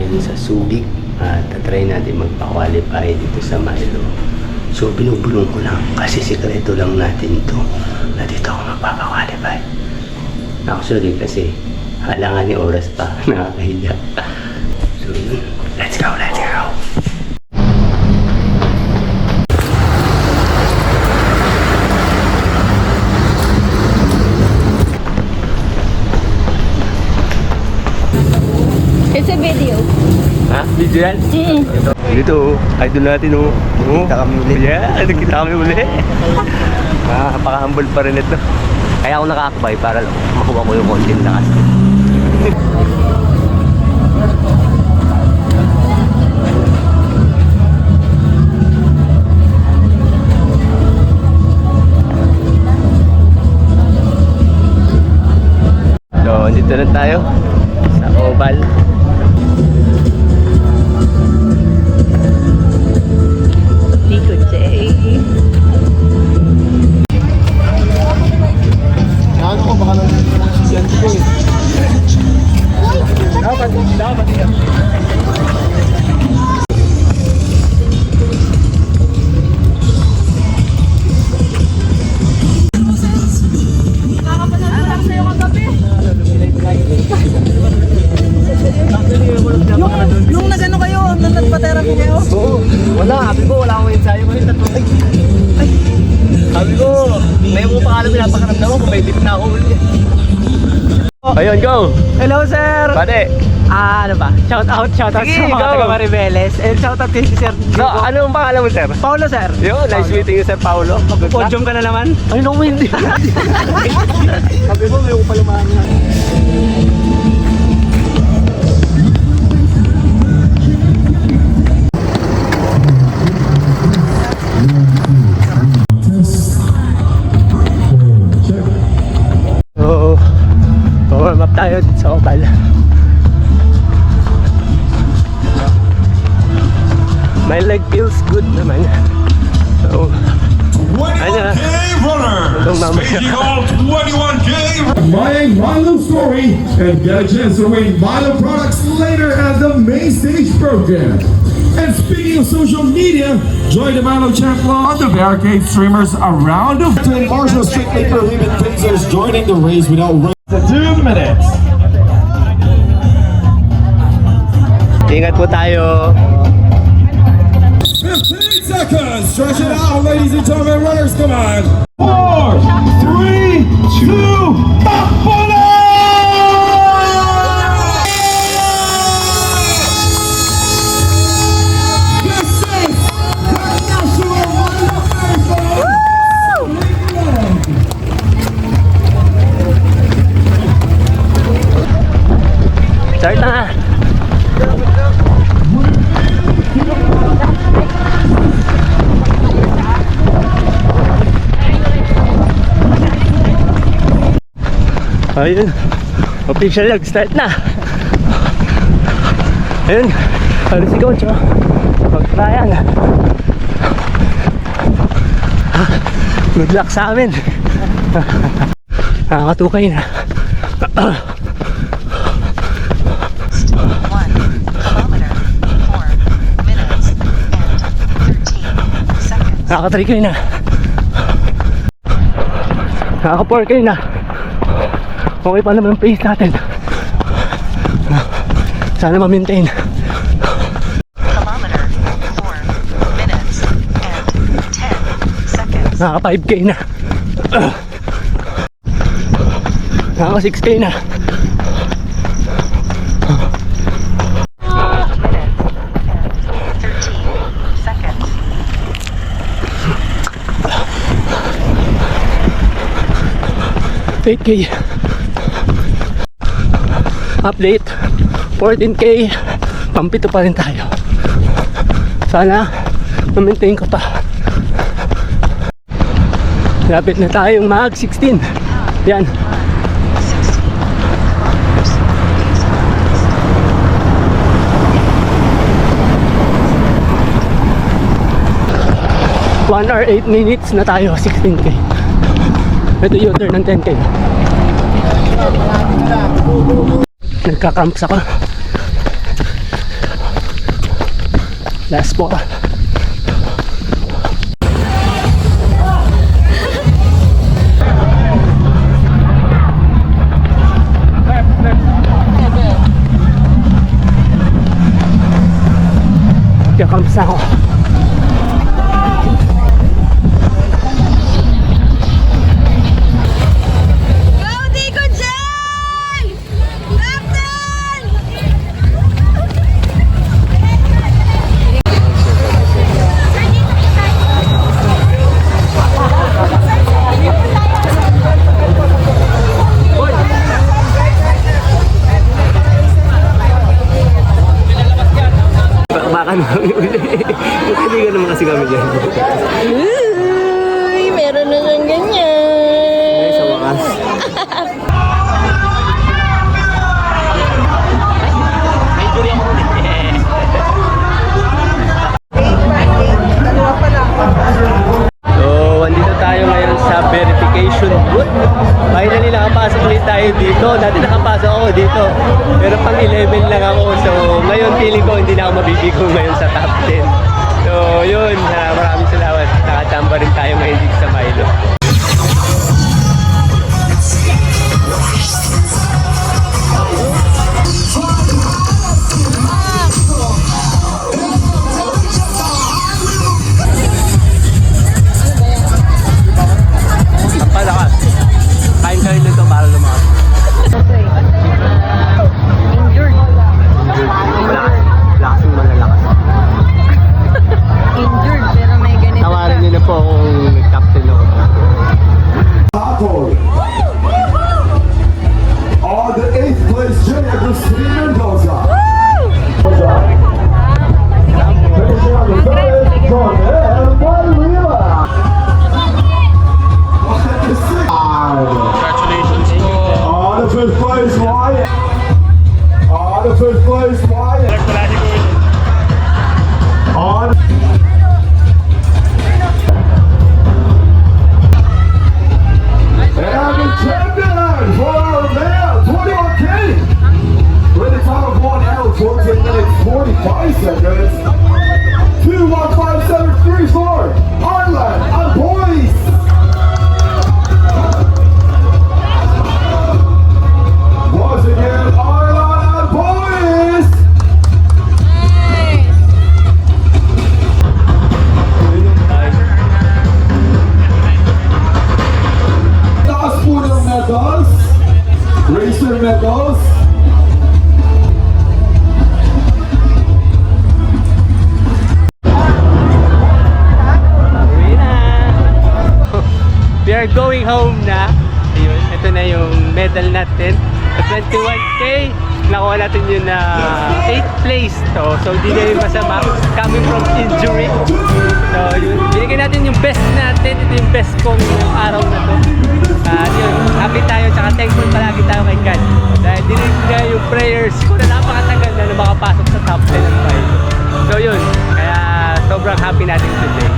ngayon sa Subic at try natin magpa-qualify dito sa Milo. So binubulong ko lang kasi sikreto lang natin to na dito ako magpapa-qualify. Actually kasi halangan ni oras pa, nakakahiya. So yun, let's go, let's go! It's a video. Ha? Video yan? Dito, idol natin oh. Nakita kami ulit. Yeah, nakita kami ulit. Napaka-humble pa rin ito. Kaya ako nakaakbay para makuha ko yung content na kasi. So, dito na tayo sa Oval. Nico J. Ano ko baka lang yan ko eh. Dapat yan. Nung nagano kayo, nung nagpa-therapy kayo? Oo, wala. Sabi ko, wala akong ensayo ngayon. Ay. Sabi ko, ngayon ko pa alam pinapakaramdam ko kung may dip na ako ulit. Ayun, go! Hello, sir! Pate! Ano ba? Shout out Sige, sa mga go. taga Maribeles. And shout out kay si Sir No, ano ang pangalan mo, sir? Paulo, sir. Yo, nice meeting you, Sir Paulo. Podium ka na naman? Ay, no, hindi. Sabi mo, may upalamahan nga. Oo. Warm up tayo sa Oval. My leg feels good naman. So, 21K runners, taking on 21K. My Milo story and get a chance to win Milo products later at the main stage program. And speaking of social media, join the Milo chat on the barricade streamers around the Twin Marshall strictly prohibit Pacers joining the race without 2 minutes. ingat po tayo. 15 seconds. Stretch it out, ladies and gentlemen. Runners, come on. 4, 3, 2, Takbola! This is the National Milo Marathon. Start na. Ayun, official nag-start na. Ayun, alis si Coach, mag-tryan. Good luck sa amin. Nakakatukay na. 1 kilometer, 4 minutes and 13 seconds. Nakaka-3K na. Nakaka-4K na. Okay pa naman ang pace natin. Sana ma-maintain. Kilometer, 4 minutes and 10 seconds. Nakaka-5K na. Nakaka-6K na. Minutes and 13 seconds. $8K. Update 14K. Pampito pa rin tayo. Sana ma-maintain ko pa. Lapit na tayong mag 16. Yan. 16 kilometers. 1 hour 8 minutes na tayo. 16K. Ito yung turn ng 10K. Nagka-cramps ako. Last ball. Kakamps na ako. Gaudi ko dyan! Captain! Baka namin uli. Kaibigan naman kasi kami dyan. Uy, meron na siyang ganyan. Ay, sa wakas. So, andito tayo ngayon sa verification booth. Finally, nakapasok ulit tayo dito. Dati nakapasok ako dito. Pero pang 11 lang ako. So, ngayon feeling ko hindi na ako mabibigo ngayon sa top 10. So, yun. Maraming salamat. Nakachamba rin tayo ngayon dito sa Milo. Ang palakas. Kain kayo nito para lumakas. Injured. Malakas. Lakas yung malalakas. Injured, pero may ganito Tawarin niyo na po kung nag-captain ako. Apple. On the 8th place, Junior Agustin Mendoza. Finishing on the 3rd, Jordan Manuela. Congratulations po. On the 5th place, Wyatt. On the 5th place, Wyatt. On and the champion for our male 21K with a time of 1 hour 14 minutes 45 seconds. 2:15.734 Arlen and boys. Once again, Arlen and boys. Last podium medals, racer medals. Uwi na! We are going home na. Ayun, ito na yung medal natin. Sa 21K, nakuha natin yun na 8th place to. So, di na yun masama. Coming from injury. So, yun. Binigyan natin yung best natin. Ito yung best ko ngayong araw na to. Yun, happy tayo. Tsaka thankful palagi tayo kay God. Dahil dinilig niya yung prayers ko na napakatagal na makapasok sa top 10 at 5. So, yun. Kaya sobrang happy natin today.